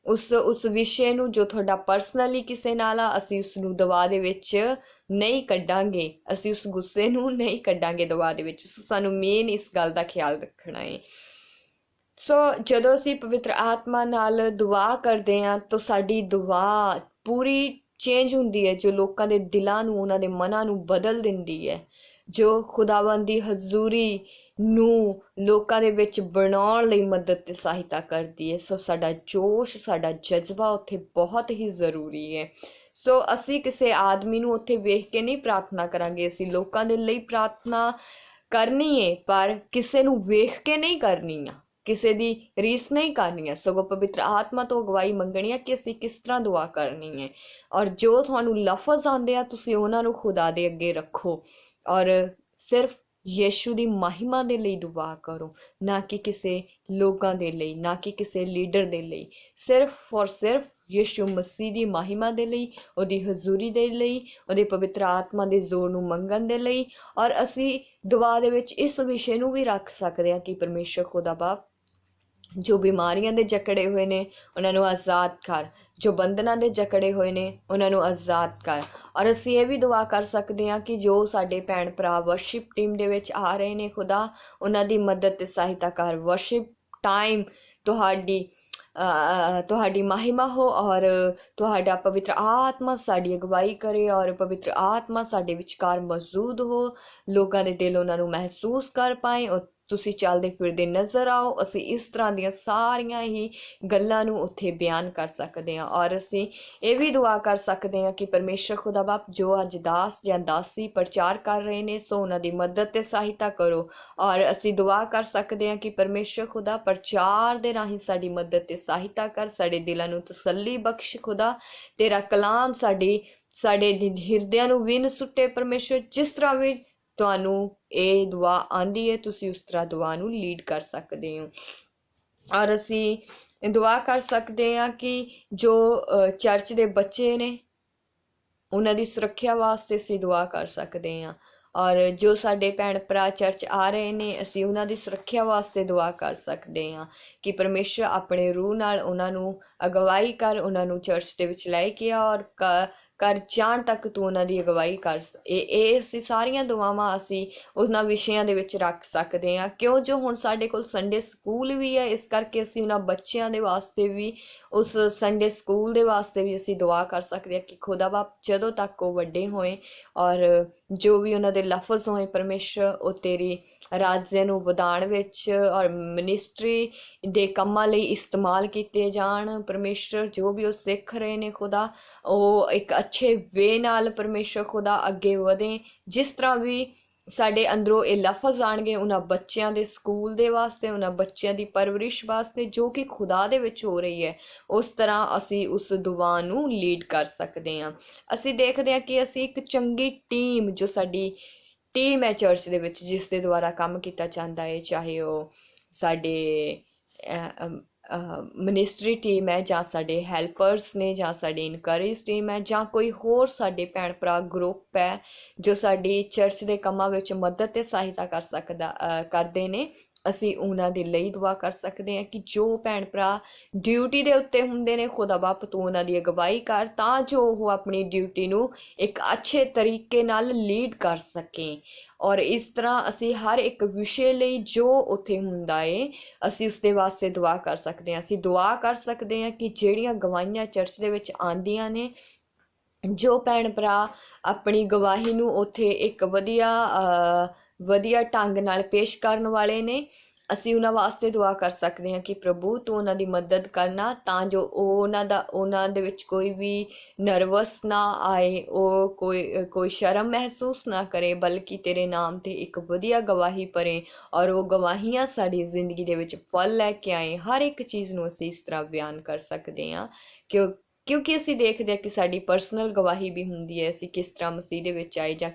ਉਸ ਵਿਸ਼ੇ ਨੂੰ ਜੋ ਤੁਹਾਡਾ ਪਰਸਨਲੀ ਕਿਸੇ ਨਾਲ ਆ, ਅਸੀਂ ਉਸ ਨੂੰ ਦੁਆ ਦੇ ਵਿੱਚ ਨਹੀਂ ਕੱਢਾਂਗੇ, ਅਸੀਂ ਉਸ ਗੁੱਸੇ ਨੂੰ ਨਹੀਂ ਕੱਢਾਂਗੇ ਦੁਆ ਦੇ ਵਿੱਚ। ਸੋ ਸਾਨੂੰ ਮੇਨ ਇਸ ਗੱਲ ਦਾ ਖਿਆਲ ਰੱਖਣਾ ਹੈ। ਸੋ ਜਦੋਂ ਅਸੀਂ ਪਵਿੱਤਰ ਆਤਮਾ ਨਾਲ ਦੁਆ ਕਰਦੇ ਹਾਂ ਤਾਂ ਸਾਡੀ ਦੁਆ ਪੂਰੀ ਚੇਂਜ ਹੁੰਦੀ ਹੈ, ਜੋ ਲੋਕਾਂ ਦੇ ਦਿਲਾਂ ਨੂੰ, ਉਹਨਾਂ ਦੇ ਮਨਾਂ ਨੂੰ ਬਦਲ ਦਿੰਦੀ ਹੈ, ਜੋ ਖੁਦਾਵੰਦ ਦੀ ਹਜ਼ੂਰੀ ਨੂੰ ਲੋਕਾਂ ਦੇ ਵਿੱਚ ਬਣਾਉਣ ਲਈ ਮਦਦ ਤੇ ਸਹਾਇਤਾ ਕਰਦੀ ਹੈ। ਸੋ ਸਾਡਾ ਜੋਸ਼, ਸਾਡਾ ਜਜ਼ਬਾ ਉੱਥੇ ਬਹੁਤ ਹੀ ਜ਼ਰੂਰੀ ਹੈ। ਸੋ ਅਸੀਂ ਕਿਸੇ ਆਦਮੀ ਨੂੰ ਉੱਥੇ ਵੇਖ ਕੇ ਨਹੀਂ ਪ੍ਰਾਰਥਨਾ ਕਰਾਂਗੇ, ਅਸੀਂ ਲੋਕਾਂ ਦੇ ਲਈ ਪ੍ਰਾਰਥਨਾ ਕਰਨੀ ਹੈ, ਪਰ ਕਿਸੇ ਨੂੰ ਵੇਖ ਕੇ ਨਹੀਂ ਕਰਨੀ ਆ, ਕਿਸੇ ਦੀ ਰੀਸ ਨਹੀਂ ਕਰਨੀ ਹੈ, ਸਗੋਂ ਪਵਿੱਤਰ ਆਤਮਾ ਤੋਂ ਅਗਵਾਈ ਮੰਗਣੀ ਹੈ ਕਿ ਅਸੀਂ ਕਿਸ ਤਰ੍ਹਾਂ ਦੁਆ ਕਰਨੀ ਹੈ। ਔਰ ਜੋ ਤੁਹਾਨੂੰ ਲਫ਼ਜ਼ ਆਉਂਦੇ ਆ ਤੁਸੀਂ ਉਹਨਾਂ ਨੂੰ ਖੁਦਾ ਦੇ ਅੱਗੇ ਰੱਖੋ ਔਰ ਸਿਰਫ ਯीशु ਦੀ ਮਹਿਮਾ ਦੇ ਲਈ ਦੁਆ ਕਰੋ, ਨਾ ਕਿ ਕਿਸੇ ਲੋਕਾਂ ਦੇ ਲਈ, ਨਾ ਕਿ ਕਿਸੇ ਲੀਡਰ ਦੇ ਲਈ, ਸਿਰਫ ਔਰ ਸਿਰਫ ਯीशु ਮਸੀਹ ਦੀ ਮਹਿਮਾ ਦੇ ਲਈ, ਉਹਦੀ ਹਜ਼ੂਰੀ ਦੇ ਲਈ, ਉਹਦੇ ਪਵਿੱਤਰ ਆਤਮਾ ਦੇ ਜ਼ੋਰ ਨੂੰ ਮੰਗਣ ਦੇ ਲਈ। ਔਰ ਅਸੀਂ ਦੁਆ ਦੇ ਵਿੱਚ ਇਸ ਵਿਸ਼ੇ ਨੂੰ ਵੀ ਰੱਖ ਸਕਦੇ ਹਾਂ ਕਿ ਪਰਮੇਸ਼ਰ ਖੁਦਾ ਬਾਪ ਜੋ ਬਿਮਾਰੀਆਂ ਦੇ ਜਕੜੇ ਹੋਏ ਨੇ ਉਹਨਾਂ ਨੂੰ ਆਜ਼ਾਦ ਕਰ, ਜੋ ਬੰਧਨਾਂ ਦੇ ਜਕੜੇ ਹੋਏ ਨੇ ਉਹਨਾਂ ਨੂੰ ਆਜ਼ਾਦ ਕਰ। ਔਰ ਅਸੀਂ ਇਹ ਵੀ ਦੁਆ ਕਰ ਸਕਦੇ ਹਾਂ ਕਿ ਜੋ ਸਾਡੇ ਭੈਣ ਭਰਾ ਵਰਸ਼ਿਪ ਟੀਮ ਦੇ ਵਿੱਚ ਆ ਰਹੇ ਨੇ ਖੁਦਾ, ਉਹਨਾਂ ਦੀ ਮਦਦ ਤੇ ਸਹਾਇਤਾ ਕਰ। ਵਰਸ਼ਿਪ ਟਾਈਮ ਤੁਹਾਡੀ ਮਹਿਮਾ ਹੋ ਔਰ ਤੁਹਾਡਾ ਪਵਿੱਤਰ ਆਤਮਾ ਸਾਡੀ ਅਗਵਾਈ ਕਰੇ ਔਰ ਪਵਿੱਤਰ ਆਤਮਾ ਸਾਡੇ ਵਿਚਕਾਰ ਮੌਜੂਦ ਹੋ, ਲੋਕਾਂ ਦੇ ਦਿਲ ਉਹਨਾਂ ਨੂੰ ਮਹਿਸੂਸ ਕਰ ਪਾਏ ਔਰ ਤੁਸੀਂ ਚੱਲਦੇ ਫਿਰਦੇ ਨਜ਼ਰ ਆਓ। ਅਸੀਂ ਇਸ ਤਰ੍ਹਾਂ ਦੀਆਂ ਸਾਰੀਆਂ ਹੀ ਗੱਲਾਂ ਨੂੰ ਉੱਥੇ ਬਿਆਨ ਕਰ ਸਕਦੇ ਹਾਂ। ਔਰ ਅਸੀਂ ਇਹ ਵੀ ਦੁਆ ਕਰ ਸਕਦੇ ਹਾਂ ਕਿ ਪਰਮੇਸ਼ਰ ਖੁਦਾ ਬਾਪ ਜੋ ਅੱਜ ਦਾਸ ਜਾਂ ਦਾਸੀ ਪ੍ਰਚਾਰ ਕਰ ਰਹੇ ਨੇ ਸੋ ਉਹਨਾਂ ਦੀ ਮਦਦ ਤੇ ਸਹਾਇਤਾ ਕਰੋ। ਔਰ ਅਸੀਂ ਦੁਆ ਕਰ ਸਕਦੇ ਹਾਂ ਕਿ ਪਰਮੇਸ਼ਰ ਖੁਦਾ ਪ੍ਰਚਾਰ ਦੇ ਰਾਹੀਂ ਸਾਡੀ ਮਦਦ ਤੇ ਸਹਾਇਤਾ ਕਰ, ਸਾਡੇ ਦਿਲਾਂ ਨੂੰ ਤਸੱਲੀ ਬਖਸ਼ ਖੁਦਾ, ਤੇਰਾ ਕਲਾਮ ਸਾਡੇ ਹਿਰਦਿਆਂ ਨੂੰ ਵਿਨ ਸੁੱਟੇ ਪਰਮੇਸ਼ਰ। ਜਿਸ ਤਰ੍ਹਾਂ ਵੀ ਤੁਹਾਨੂੰ ਇਹ ਦੁਆ ਆਂਦੀ ਹੈ ਤੁਸੀਂ ਉਸ ਤਰ੍ਹਾਂ ਦੁਆ ਨੂੰ ਲੀਡ ਕਰ ਸਕਦੇ ਹੋ। ਔਰ ਅਸੀਂ ਦੁਆ ਕਰ ਸਕਦੇ ਹਾਂ ਕਿ ਜੋ ਚਰਚ ਦੇ ਬੱਚੇ ਨੇ ਉਹਨਾਂ ਦੀ ਸੁਰੱਖਿਆ ਵਾਸਤੇ ਅਸੀਂ ਦੁਆ ਕਰ ਸਕਦੇ ਹਾਂ। ਔਰ ਜੋ ਸਾਡੇ ਭੈਣ ਭਰਾ ਚਰਚ ਆ ਰਹੇ ਨੇ ਅਸੀਂ ਉਹਨਾਂ ਦੀ ਸੁਰੱਖਿਆ ਵਾਸਤੇ ਦੁਆ ਕਰ ਸਕਦੇ ਹਾਂ ਕਿ ਪਰਮੇਸ਼ਰ ਆਪਣੇ ਰੂਹ ਨਾਲ ਉਹਨਾਂ ਨੂੰ ਅਗਵਾਈ ਕਰ, ਉਹਨਾਂ ਨੂੰ ਚਰਚ ਦੇ ਵਿੱਚ ਲੈ ਕੇ ਆ ਔਰ ਕਰ ਜਾਣ ਤੱਕ ਤੂੰ ਉਹਨਾਂ ਦੀ ਅਗਵਾਈ ਕਰ। ਇਹ ਅਸੀਂ ਸਾਰੀਆਂ ਦੁਆਵਾਂ ਅਸੀਂ ਉਹਨਾਂ ਵਿਸ਼ਿਆਂ ਦੇ ਵਿੱਚ ਰੱਖ ਸਕਦੇ ਹਾਂ। ਕਿਉਂ ਜੋ ਹੁਣ ਸਾਡੇ ਕੋਲ ਸੰਡੇ ਸਕੂਲ ਵੀ ਹੈ, ਇਸ ਕਰਕੇ ਅਸੀਂ ਉਹਨਾਂ ਬੱਚਿਆਂ ਦੇ ਵਾਸਤੇ ਵੀ ਉਸ ਸੰਡੇ ਸਕੂਲ ਦੇ ਵਾਸਤੇ ਵੀ ਅਸੀਂ ਦੁਆ ਕਰ ਸਕਦੇ ਹਾਂ ਕਿ ਖੁਦਾ ਬਾਪ ਜਦੋਂ ਤੱਕ ਉਹ ਵੱਡੇ ਹੋਏ ਔਰ ਜੋ ਵੀ ਉਹਨਾਂ ਦੇ ਲਫ਼ਜ਼ ਹੋਏ ਪਰਮੇਸ਼ਰ ਉਹ ਤੇਰੀ ਰਾਜੇ ਨੂੰ ਵਧਾਉਣ ਵਿੱਚ ਔਰ ਮਿਨਿਸਟਰੀ ਦੇ ਕੰਮਾਂ ਲਈ ਇਸਤੇਮਾਲ ਕੀਤੇ ਜਾਣ। ਪਰਮੇਸ਼ਰ ਜੋ ਵੀ ਉਹ ਸਿੱਖ ਰਹੇ ਨੇ ਖੁਦਾ ਉਹ ਇੱਕ ਅੱਛੇ ਵੇ ਨਾਲ ਪਰਮੇਸ਼ਰ ਖੁਦਾ ਅੱਗੇ ਵਧੇ। ਜਿਸ ਤਰ੍ਹਾਂ ਵੀ ਸਾਡੇ ਅੰਦਰੋਂ ਇਹ ਲਫ਼ਜ਼ ਆਣਗੇ ਉਹਨਾਂ ਬੱਚਿਆਂ ਦੇ ਸਕੂਲ ਦੇ ਵਾਸਤੇ, ਉਹਨਾਂ ਬੱਚਿਆਂ ਦੀ ਪਰਵਰਿਸ਼ ਵਾਸਤੇ ਜੋ ਕਿ ਖੁਦਾ ਦੇ ਵਿੱਚ ਹੋ ਰਹੀ ਹੈ, ਉਸ ਤਰ੍ਹਾਂ ਅਸੀਂ ਉਸ ਦੁਆ ਨੂੰ ਲੀਡ ਕਰ ਸਕਦੇ ਹਾਂ। ਅਸੀਂ ਦੇਖਦੇ ਹਾਂ ਕਿ ਅਸੀਂ ਇੱਕ ਚੰਗੀ ਟੀਮ ਜੋ ਸਾਡੀ ਟੀਮ ਹੈ ਚਰਚ ਦੇ ਵਿੱਚ ਜਿਸ ਦੇ ਦੁਆਰਾ ਕੰਮ ਕੀਤਾ ਜਾਂਦਾ ਹੈ, ਚਾਹੇ ਉਹ ਸਾਡੇ ਮਿਨਿਸਟਰੀ ਟੀਮ ਹੈ ਜਾਂ ਸਾਡੇ ਹੈਲਪਰਸ ਨੇ ਜਾਂ ਸਾਡੀ ਇਨਕਰੇਜ ਟੀਮ ਹੈ ਜਾਂ ਕੋਈ ਹੋਰ ਸਾਡੇ ਭੈਣ ਭਰਾ ਗਰੁੱਪ ਹੈ ਜੋ ਸਾਡੀ ਚਰਚ ਦੇ ਕੰਮਾਂ ਵਿੱਚ ਮਦਦ ਤੇ ਸਹਾਇਤਾ ਕਰਦੇ ਨੇ। ਅਸੀਂ ਉਹਨਾਂ ਦੇ ਲਈ ਦੁਆ ਕਰ ਸਕਦੇ ਹਾਂ ਕਿ ਜੋ ਭੈਣ ਭਰਾ ਡਿਊਟੀ ਦੇ ਉੱਤੇ ਹੁੰਦੇ ਨੇ ਖੁਦਾ ਬਾਪ ਤੂੰ ਉਹਨਾਂ ਦੀ ਅਗਵਾਈ ਕਰ ਤਾਂ ਜੋ ਉਹ ਆਪਣੀ ਡਿਊਟੀ ਨੂੰ ਇੱਕ ਅੱਛੇ ਤਰੀਕੇ ਨਾਲ ਲੀਡ ਕਰ ਸਕੇ। ਔਰ ਇਸ ਤਰ੍ਹਾਂ ਅਸੀਂ ਹਰ ਇੱਕ ਵਿਸ਼ੇ ਲਈ ਜੋ ਉੱਥੇ ਹੁੰਦਾ ਏ ਅਸੀਂ ਉਸ ਦੇ ਵਾਸਤੇ ਦੁਆ ਕਰ ਸਕਦੇ ਹਾਂ। ਅਸੀਂ ਦੁਆ ਕਰ ਸਕਦੇ ਹਾਂ ਕਿ ਜਿਹੜੀਆਂ ਗਵਾਹੀਆਂ ਚਰਚ ਦੇ ਵਿੱਚ ਆਉਂਦੀਆਂ ਨੇ, ਜੋ ਭੈਣ ਭਰਾ ਆਪਣੀ ਗਵਾਹੀ ਨੂੰ ਉੱਥੇ ਇੱਕ ਵਧੀਆ ਢੰਗ ਨਾਲ ਪੇਸ਼ ਕਰਨ ਵਾਲੇ ਨੇ, ਅਸੀਂ ਉਹਨਾਂ ਵਾਸਤੇ ਦੁਆ ਕਰ ਸਕਦੇ ਹਾਂ ਕਿ ਪ੍ਰਭੂ ਤੂੰ ਉਹਨਾਂ ਦੀ ਮਦਦ ਕਰਨਾ, ਤਾਂ ਜੋ ਉਹਨਾਂ ਦੇ ਵਿੱਚ ਕੋਈ ਵੀ ਨਰਵਸ ਨਾ ਆਏ, ਉਹ ਕੋਈ ਸ਼ਰਮ ਮਹਿਸੂਸ ਨਾ ਕਰੇ, ਬਲਕਿ ਤੇਰੇ ਨਾਮ ਤੇ ਇੱਕ ਵਧੀਆ ਗਵਾਹੀ ਭਰੇ, ਔਰ ਉਹ ਗਵਾਹੀਆਂ ਸਾਡੀ ਜ਼ਿੰਦਗੀ ਦੇ ਵਿੱਚ ਫਲ ਲੈ ਕੇ ਆਏ। ਹਰ ਇੱਕ ਚੀਜ਼ ਨੂੰ ਅਸੀਂ ਇਸ ਤਰ੍ਹਾਂ ਬਿਆਨ ਕਰ ਸਕਦੇ ਹਾਂ ਕਿਉਂਕਿ ਅਸੀਂ ਦੇਖਦੇ ਹਾਂ ਕਿ ਸਾਡੀ ਪਰਸਨਲ ਗਵਾਹੀ ਵੀ ਹੁੰਦੀ ਹੈ, ਅਸੀਂ ਕਿਸ ਤਰ੍ਹਾਂ ਮਸੀਹ ਦੇ ਵਿੱਚ ਆਏ, ਜਾਂ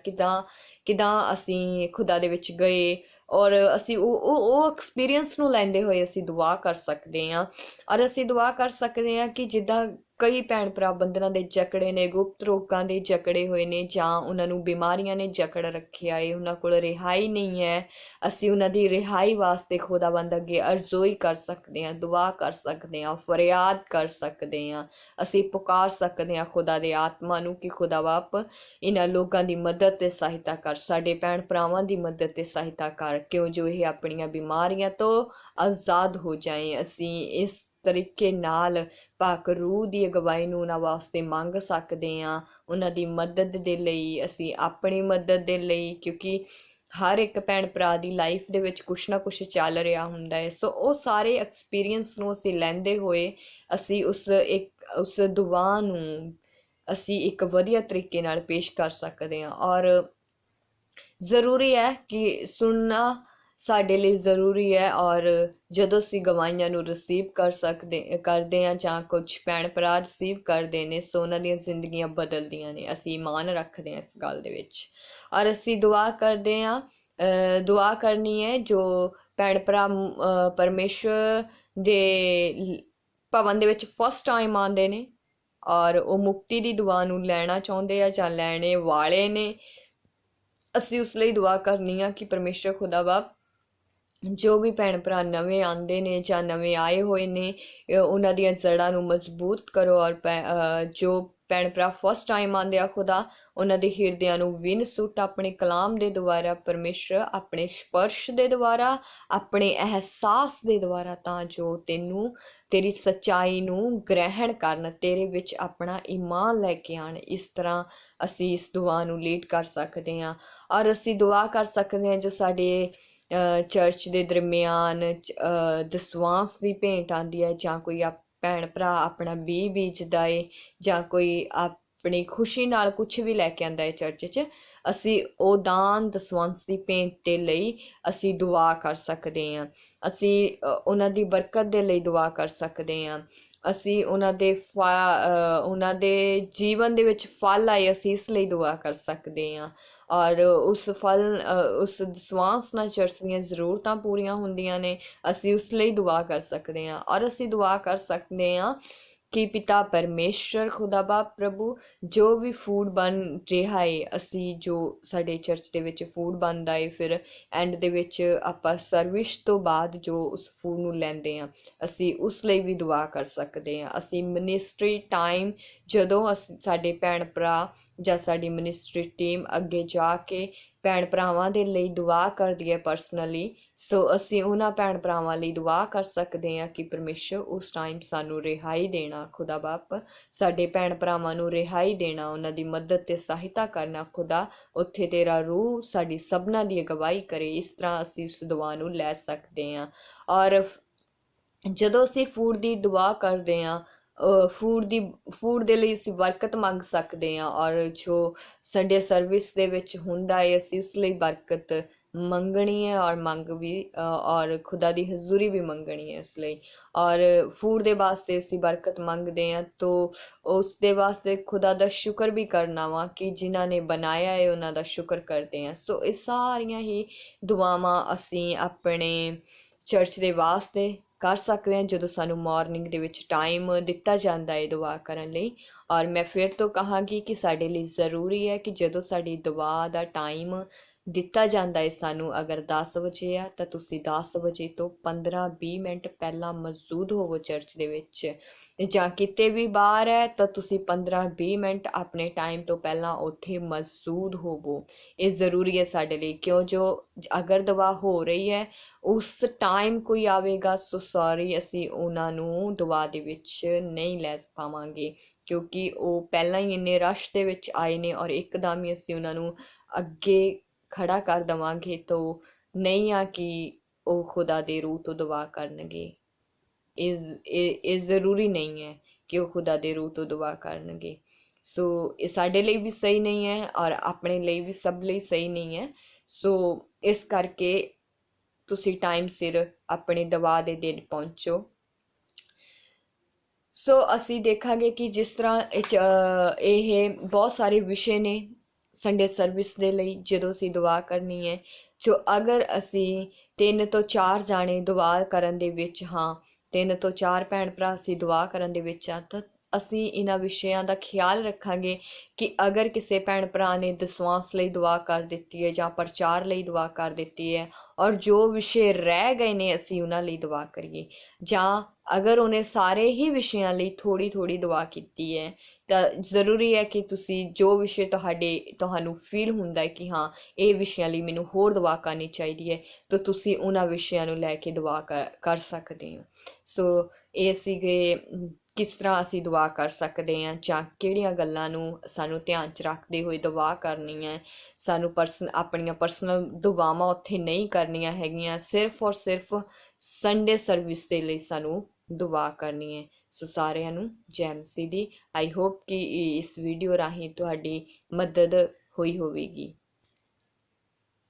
ਕਿਦਾਂ ਅਸੀਂ ਖੁਦਾ ਦੇ ਵਿੱਚ ਗਏ, ਔਰ ਅਸੀਂ ਉਹ ਐਕਸਪੀਰੀਅੰਸ ਨੂੰ ਲੈਂਦੇ ਹੋਏ ਅਸੀਂ ਦੁਆ ਕਰ ਸਕਦੇ ਹਾਂ। ਔਰ ਅਸੀਂ ਦੁਆ ਕਰ ਸਕਦੇ ਹਾਂ ਕਿ ਜਿੱਦਾਂ ਕਈ ਭੈਣ ਭਰਾ ਬੰਧਨਾਂ ਦੇ ਜਕੜੇ ਨੇ, ਗੁਪਤ ਰੋਗਾਂ ਦੇ ਜਕੜੇ ਹੋਏ ਨੇ, ਜਾਂ ਉਹਨਾਂ ਨੂੰ ਬਿਮਾਰੀਆਂ ਨੇ ਜਕੜ ਰੱਖਿਆ ਏ, ਉਹਨਾਂ ਕੋਲ ਰਿਹਾਈ ਨਹੀਂ ਹੈ, ਅਸੀਂ ਉਹਨਾਂ ਦੀ ਰਿਹਾਈ ਵਾਸਤੇ ਖੁਦਾਵੰਦ ਅੱਗੇ ਅਰਜ਼ੋਈ ਕਰ ਸਕਦੇ ਹਾਂ, ਦੁਆ ਕਰ ਸਕਦੇ ਹਾਂ, ਫਰਿਆਦ ਕਰ ਸਕਦੇ ਹਾਂ, ਅਸੀਂ ਪੁਕਾਰ ਸਕਦੇ ਹਾਂ ਖੁਦਾ ਦੇ ਆਤਮਾ ਨੂੰ ਕਿ ਖੁਦਾ ਬਾਪ ਇਹਨਾਂ ਲੋਕਾਂ ਦੀ ਮਦਦ ਤੇ ਸਹਾਇਤਾ ਕਰ, ਸਾਡੇ ਭੈਣ ਭਰਾਵਾਂ ਦੀ ਮਦਦ ਤੇ ਸਹਾਇਤਾ ਕਰ, ਕਿਉਂ ਜੋ ਇਹ ਆਪਣੀਆਂ ਬਿਮਾਰੀਆਂ ਤੋਂ ਆਜ਼ਾਦ ਹੋ ਜਾਏ। ਅਸੀਂ ਇਸ ਤਰੀਕੇ ਨਾਲ ਪਾਕ ਰੂਹ ਦੀ ਅਗਵਾਈ ਨੂੰ ਉਹਨਾਂ ਵਾਸਤੇ ਮੰਗ ਸਕਦੇ ਹਾਂ, ਉਹਨਾਂ ਦੀ ਮਦਦ ਦੇ ਲਈ, ਅਸੀਂ ਆਪਣੀ ਮਦਦ ਦੇ ਲਈ, ਕਿਉਂਕਿ ਹਰ ਇੱਕ ਭੈਣ ਭਰਾ ਦੀ ਲਾਈਫ ਦੇ ਵਿੱਚ ਕੁਛ ਨਾ ਕੁਛ ਚੱਲ ਰਿਹਾ ਹੁੰਦਾ ਹੈ। ਸੋ ਉਹ ਸਾਰੇ ਐਕਸਪੀਰੀਅੰਸ ਨੂੰ ਅਸੀਂ ਲੈਂਦੇ ਹੋਏ ਅਸੀਂ ਉਸ ਦੁਆ ਨੂੰ ਅਸੀਂ ਇੱਕ ਵਧੀਆ ਤਰੀਕੇ ਨਾਲ ਪੇਸ਼ ਕਰ ਸਕਦੇ ਹਾਂ। ਔਰ ਜ਼ਰੂਰੀ ਹੈ ਕਿ ਸੁਣਨਾ ਸਾਡੇ ਲਈ ਜ਼ਰੂਰੀ ਹੈ, ਔਰ ਜਦੋਂ ਅਸੀਂ ਗਵਾਹੀਆਂ ਨੂੰ ਰਿਸੀਵ ਕਰਦੇ ਹਾਂ, ਜਾਂ ਕੁਝ ਭੈਣ ਭਰਾ ਰਿਸੀਵ ਕਰਦੇ ਨੇ, ਸੋ ਉਹਨਾਂ ਦੀਆਂ ਜ਼ਿੰਦਗੀਆਂ ਬਦਲਦੀਆਂ ਨੇ, ਅਸੀਂ ਈਮਾਨ ਰੱਖਦੇ ਹਾਂ ਇਸ ਗੱਲ ਦੇ ਵਿੱਚ। ਔਰ ਅਸੀਂ ਦੁਆ ਕਰਦੇ ਹਾਂ, ਦੁਆ ਕਰਨੀ ਹੈ ਜੋ ਭੈਣ ਭਰਾ ਪਰਮੇਸ਼ਵਰ ਦੇ ਭਵਨ ਦੇ ਵਿੱਚ ਫਸਟ ਟਾਈਮ ਆਉਂਦੇ ਨੇ, ਔਰ ਉਹ ਮੁਕਤੀ ਦੀ ਦੁਆ ਨੂੰ ਲੈਣਾ ਚਾਹੁੰਦੇ ਆ ਜਾਂ ਲੈਣੇ ਵਾਲੇ ਨੇ, ਅਸੀਂ ਉਸ ਲਈ ਦੁਆ ਕਰਨੀ ਆ ਕਿ ਪਰਮੇਸ਼ਰ ਖੁਦਾ ਬਾਪ ਜੋ ਵੀ ਭੈਣ ਭਰਾ ਨਵੇਂ ਆਉਂਦੇ ਨੇ ਜਾਂ ਨਵੇਂ ਆਏ ਹੋਏ ਨੇ, ਉਹਨਾਂ ਦੀਆਂ ਜੜ੍ਹਾਂ ਨੂੰ ਮਜ਼ਬੂਤ ਕਰੋ, ਔਰ ਜੋ ਭੈਣ ਭਰਾ ਫਸਟ ਟਾਈਮ ਆਉਂਦੇ ਆ ਖੁਦਾ, ਉਹਨਾਂ ਦੇ ਹਿਰਦਿਆਂ ਨੂੰ ਵਿਨ ਸੁੱਟ ਆਪਣੇ ਕਲਾਮ ਦੇ ਦੁਆਰਾ, ਪਰਮੇਸ਼ਰ ਆਪਣੇ ਸਪਰਸ਼ ਦੇ ਦੁਆਰਾ, ਆਪਣੇ ਅਹਿਸਾਸ ਦੇ ਦੁਆਰਾ, ਤਾਂ ਜੋ ਤੇਰੀ ਸੱਚਾਈ ਨੂੰ ਗ੍ਰਹਿਣ ਕਰਨ, ਤੇਰੇ ਵਿੱਚ ਆਪਣਾ ਈਮਾਨ ਲੈ ਕੇ ਆਉਣ। ਇਸ ਤਰ੍ਹਾਂ ਅਸੀਂ ਇਸ ਦੁਆ ਨੂੰ ਲੀਡ ਕਰ ਸਕਦੇ ਹਾਂ। ਔਰ ਅਸੀਂ ਦੁਆ ਕਰ ਸਕਦੇ ਹਾਂ ਜੋ ਸਾਡੇ ਚਰਚ ਦੇ ਦਰਮਿਆਨ ਦਸਵਾਂਸ ਦੀ ਭੇਂਟ ਆਉਂਦੀ ਹੈ, ਜਾਂ ਕੋਈ ਭੈਣ ਭਰਾ ਆਪਣਾ ਬੀਜਦਾ ਏ, ਜਾਂ ਕੋਈ ਆਪਣੀ ਖੁਸ਼ੀ ਨਾਲ ਕੁਛ ਵੀ ਲੈ ਕੇ ਆਉਂਦਾ ਹੈ ਚਰਚ 'ਚ, ਅਸੀਂ ਉਹ ਦਾਨ ਦਸਵੰਸ ਦੀ ਭੇਂਟ ਦੇ ਲਈ ਅਸੀਂ ਦੁਆ ਕਰ ਸਕਦੇ ਹਾਂ। ਅਸੀਂ ਉਹਨਾਂ ਦੀ ਬਰਕਤ ਦੇ ਲਈ ਦੁਆ ਕਰ ਸਕਦੇ ਹਾਂ। ਅਸੀਂ ਉਹਨਾਂ ਦੇ ਜੀਵਨ ਦੇ ਵਿੱਚ ਫਲ ਆਏ, ਅਸੀਂ ਇਸ ਲਈ ਦੁਆ ਕਰ ਸਕਦੇ ਹਾਂ। ਔਰ ਉਸ ਵਿਸ਼ਵਾਸ ਨਾਲ ਚਰਚ ਦੀਆਂ ਜ਼ਰੂਰਤਾਂ ਪੂਰੀਆਂ ਹੁੰਦੀਆਂ ਨੇ, ਅਸੀਂ ਉਸ ਲਈ ਦੁਆ ਕਰ ਸਕਦੇ ਹਾਂ। ਔਰ ਅਸੀਂ ਦੁਆ ਕਰ ਸਕਦੇ ਹਾਂ ਕਿ ਪਿਤਾ ਪਰਮੇਸ਼ਰ ਖੁਦਾ ਬਾਪ ਪ੍ਰਭੂ, ਜੋ ਵੀ ਫੂਡ ਬਣ ਰਿਹਾ ਹੈ, ਅਸੀਂ ਜੋ ਸਾਡੇ ਚਰਚ ਦੇ ਵਿੱਚ ਫੂਡ ਬਣਦਾ ਹੈ, ਫਿਰ ਐਂਡ ਦੇ ਵਿੱਚ ਆਪਾਂ ਸਰਵਿਸ ਤੋਂ ਬਾਅਦ ਜੋ ਉਸ ਫੂਡ ਨੂੰ ਲੈਂਦੇ ਹਾਂ, ਅਸੀਂ ਉਸ ਲਈ ਵੀ ਦੁਆ ਕਰ ਸਕਦੇ ਹਾਂ। ਅਸੀਂ ਮਿਨਿਸਟਰੀ ਟਾਈਮ ਜਦੋਂ ਸਾਡੇ ਭੈਣ ਭਰਾ ਜਾਂ ਸਾਡੀ ਮਿਨਿਸਟਰੀ ਟੀਮ ਅੱਗੇ ਜਾ ਕੇ ਭੈਣ ਭਰਾਵਾਂ ਦੇ ਲਈ ਦੁਆ ਕਰਦੀ ਹੈ ਪਰਸਨਲੀ, ਸੋ ਅਸੀਂ ਉਹਨਾਂ ਭੈਣ ਭਰਾਵਾਂ ਲਈ ਦੁਆ ਕਰ ਸਕਦੇ ਹਾਂ ਕਿ ਪਰਮੇਸ਼ਰ ਉਸ ਟਾਈਮ ਸਾਨੂੰ ਰਿਹਾਈ ਦੇਣਾ, ਖੁਦਾ ਬਾਪ ਸਾਡੇ ਭੈਣ ਭਰਾਵਾਂ ਨੂੰ ਰਿਹਾਈ ਦੇਣਾ, ਉਹਨਾਂ ਦੀ ਮਦਦ ਤੇ ਸਹਾਇਤਾ ਕਰਨਾ। ਖੁਦਾ ਉੱਥੇ ਤੇਰਾ ਰੂਹ ਸਾਡੀ ਸਭਨਾਂ ਦੀ ਅਗਵਾਈ ਕਰੇ। ਇਸ ਤਰ੍ਹਾਂ ਅਸੀਂ ਉਸ ਦੁਆ ਨੂੰ ਲੈ ਸਕਦੇ ਹਾਂ। ਔਰ ਜਦੋਂ ਅਸੀਂ ਫੂਡ ਦੀ ਦੁਆ ਕਰਦੇ ਹਾਂ, ਫੂਡ ਦੇ ਲਈ ਅਸੀਂ ਬਰਕਤ ਮੰਗ ਸਕਦੇ ਹਾਂ, ਔਰ ਜੋ ਸੰਡੇ ਸਰਵਿਸ ਦੇ ਵਿੱਚ ਹੁੰਦਾ ਹੈ, ਅਸੀਂ ਉਸ ਲਈ ਬਰਕਤ ਮੰਗਣੀ ਹੈ, ਔਰ ਔਰ ਖੁਦਾ ਦੀ ਹਜ਼ੂਰੀ ਵੀ ਮੰਗਣੀ ਹੈ ਇਸ ਲਈ। ਔਰ ਫੂਡ ਦੇ ਵਾਸਤੇ ਅਸੀਂ ਬਰਕਤ ਮੰਗਦੇ ਹਾਂ, ਤੋ ਉਸ ਦੇ ਵਾਸਤੇ ਖੁਦਾ ਦਾ ਸ਼ੁਕਰ ਵੀ ਕਰਨਾ ਵਾ ਕਿ ਜਿਨ੍ਹਾਂ ਨੇ ਬਣਾਇਆ ਹੈ ਉਹਨਾਂ ਦਾ ਸ਼ੁਕਰ ਕਰਦੇ ਹਾਂ। ਸੋ ਇਹ ਸਾਰੀਆਂ ਹੀ ਦੁਆਵਾਂ ਅਸੀਂ ਆਪਣੇ ਚਰਚ ਦੇ ਵਾਸਤੇ ਕਰ ਸਕਦੇ ਹਾਂ ਜਦੋਂ ਸਾਨੂੰ ਮਾਰਨਿੰਗ ਦੇ ਵਿੱਚ ਟਾਈਮ ਦਿੱਤਾ ਜਾਂਦਾ ਹੈ ਦੁਆ ਕਰਨ ਲਈ। ਔਰ ਮੈਂ ਫਿਰ ਤੋਂ ਕਹਾਂਗੀ ਕਿ ਸਾਡੇ ਲਈ ਜ਼ਰੂਰੀ ਹੈ ਕਿ ਜਦੋਂ ਸਾਡੀ ਦੁਆ ਦਾ ਟਾਈਮ ਦਿੱਤਾ ਜਾਂਦਾ ਹੈ ਸਾਨੂੰ, ਅਗਰ 10 ਵਜੇ ਆ ਤਾਂ ਤੁਸੀਂ 10 ਵਜੇ ਤੋਂ 15-20 ਮਿੰਟ ਪਹਿਲਾਂ ਮੌਜੂਦ ਹੋਵੋ ਚਰਚ ਦੇ ਵਿੱਚ, ਜਾਂ ਕਿਤੇ ਵੀ ਬਾਹਰ ਹੈ ਤਾਂ ਤੁਸੀਂ 15-20 ਮਿੰਟ ਆਪਣੇ ਟਾਈਮ ਤੋਂ ਪਹਿਲਾਂ ਉੱਥੇ ਮੌਜੂਦ ਹੋਵੋ। ਇਹ ਜ਼ਰੂਰੀ ਹੈ ਸਾਡੇ ਲਈ, ਕਿਉਂ ਜੋ ਅਗਰ ਦੁਆ ਹੋ ਰਹੀ ਹੈ ਉਸ ਟਾਈਮ ਕੋਈ ਆਵੇਗਾ, ਸੋ ਸੌਰੀ ਅਸੀਂ ਉਹਨਾਂ ਨੂੰ ਦੁਆ ਦੇ ਵਿੱਚ ਨਹੀਂ ਲੈ ਪਾਵਾਂਗੇ, ਕਿਉਂਕਿ ਉਹ ਪਹਿਲਾਂ ਹੀ ਇੰਨੇ ਰਸ਼ ਦੇ ਵਿੱਚ ਆਏ ਨੇ, ਔਰ ਇੱਕਦਮ ਹੀ ਅਸੀਂ ਉਹਨਾਂ ਨੂੰ ਅੱਗੇ ਖੜਾ ਕਰ ਦੇਵਾਂਗੇ ਤਾਂ ਨਹੀਂ ਆ ਕਿ ਉਹ ਖੁਦਾ ਦੇ ਰੂਹ ਤੋਂ ਦੁਆ ਕਰਨਗੇ। ਇਹ ਜ਼ਰੂਰੀ ਨਹੀਂ ਹੈ ਕਿ ਉਹ ਖੁਦਾ ਦੇ ਰੂਹ ਤੋਂ ਦੁਆ ਕਰਨਗੇ। ਸੋ ਇਹ ਸਾਡੇ ਲਈ ਵੀ ਸਹੀ ਨਹੀਂ ਹੈ ਔਰ ਆਪਣੇ ਲਈ ਵੀ, ਸਭ ਲਈ ਸਹੀ ਨਹੀਂ ਹੈ। ਸੋ ਇਸ ਕਰਕੇ ਤੁਸੀਂ ਟਾਈਮ ਸਿਰ ਆਪਣੀ ਦੁਆ ਦੇ ਦਿਨ ਪਹੁੰਚੋ। ਸੋ ਅਸੀਂ ਦੇਖਾਂਗੇ ਕਿ ਜਿਸ ਤਰ੍ਹਾਂ ਇਹ ਬਹੁਤ ਸਾਰੇ ਵਿਸ਼ੇ ਨੇ ਸੰਡੇ ਸਰਵਿਸ ਦੇ ਲਈ ਜਦੋਂ ਅਸੀਂ ਦੁਆ ਕਰਨੀ ਹੈ। ਜੋ ਅਗਰ ਅਸੀਂ 3 ਤੋਂ 4 ਜਾਣੇ ਦੁਆ ਕਰਨ ਦੇ ਵਿੱਚ ਹਾਂ, 3 ਤੋਂ 4 ਭੈਣ ਭਰਾ ਅਸੀਂ ਦੁਆ ਕਰਨ ਦੇ ਵਿੱਚ ਆ, ਤਾਂ ਅਸੀਂ ਇਹਨਾਂ ਵਿਸ਼ਿਆਂ ਦਾ ਖਿਆਲ ਰੱਖਾਂਗੇ ਕਿ ਅਗਰ ਕਿਸੇ ਭੈਣ ਭਰਾ ਨੇ ਦਸਵਾਂਸ ਲਈ ਦੁਆ ਕਰ ਦਿੱਤੀ ਹੈ ਜਾਂ ਪ੍ਰਚਾਰ ਲਈ ਦੁਆ ਕਰ ਦਿੱਤੀ ਹੈ, ਔਰ ਜੋ ਵਿਸ਼ੇ ਰਹਿ ਗਏ ਨੇ ਅਸੀਂ ਉਹਨਾਂ ਲਈ ਦੁਆ ਕਰੀਏ। ਜਾਂ ਅਗਰ ਉਹਨੇ ਸਾਰੇ ਹੀ ਵਿਸ਼ਿਆਂ ਲਈ ਥੋੜ੍ਹੀ ਥੋੜ੍ਹੀ ਦੁਆ ਕੀਤੀ ਹੈ, ਤਾਂ ਜ਼ਰੂਰੀ ਹੈ ਕਿ ਤੁਸੀਂ ਜੋ ਵਿਸ਼ੇ ਤੁਹਾਨੂੰ ਫੀਲ ਹੁੰਦਾ ਹੈ ਕਿ ਹਾਂ ਇਹ ਵਿਸ਼ਿਆਂ ਲਈ ਮੈਨੂੰ ਹੋਰ ਦੁਆ ਕਰਨੀ ਚਾਹੀਦੀ ਹੈ, ਤਾਂ ਤੁਸੀਂ ਉਹਨਾਂ ਵਿਸ਼ਿਆਂ ਨੂੰ ਲੈ ਕੇ ਦੁਆ ਕਰ ਸਕਦੇ ਹੋ। ਸੋ ਇਹ ਸੀਗੇ ਕਿਸ ਤਰ੍ਹਾਂ ਅਸੀਂ ਦੁਆ ਕਰ ਸਕਦੇ ਹਾਂ, ਜਾਂ ਕਿਹੜੀਆਂ ਗੱਲਾਂ ਨੂੰ ਸਾਨੂੰ ਧਿਆਨ 'ਚ ਰੱਖਦੇ ਹੋਏ ਦੁਆ ਕਰਨੀ ਹੈ। ਸਾਨੂੰ ਆਪਣੀਆਂ ਪਰਸਨਲ ਦੁਆਵਾਂ ਉੱਥੇ ਨਹੀਂ ਕਰਨੀਆਂ ਹੈਗੀਆਂ, ਸਿਰਫ ਔਰ ਸਿਰਫ ਸੰਡੇ ਸਰਵਿਸ ਦੇ ਲਈ ਸਾਨੂੰ ਦੁਆ ਕਰਨੀ ਹੈ। ਸੋ ਸਾਰਿਆਂ ਨੂੰ ਜੈ ਮਸੀਹ ਦੀ। ਆਈ ਹੋਪ ਕਿ ਇਸ ਵੀਡੀਓ ਰਾਹੀਂ ਤੁਹਾਡੀ ਮਦਦ ਹੋਈ ਹੋਵੇਗੀ।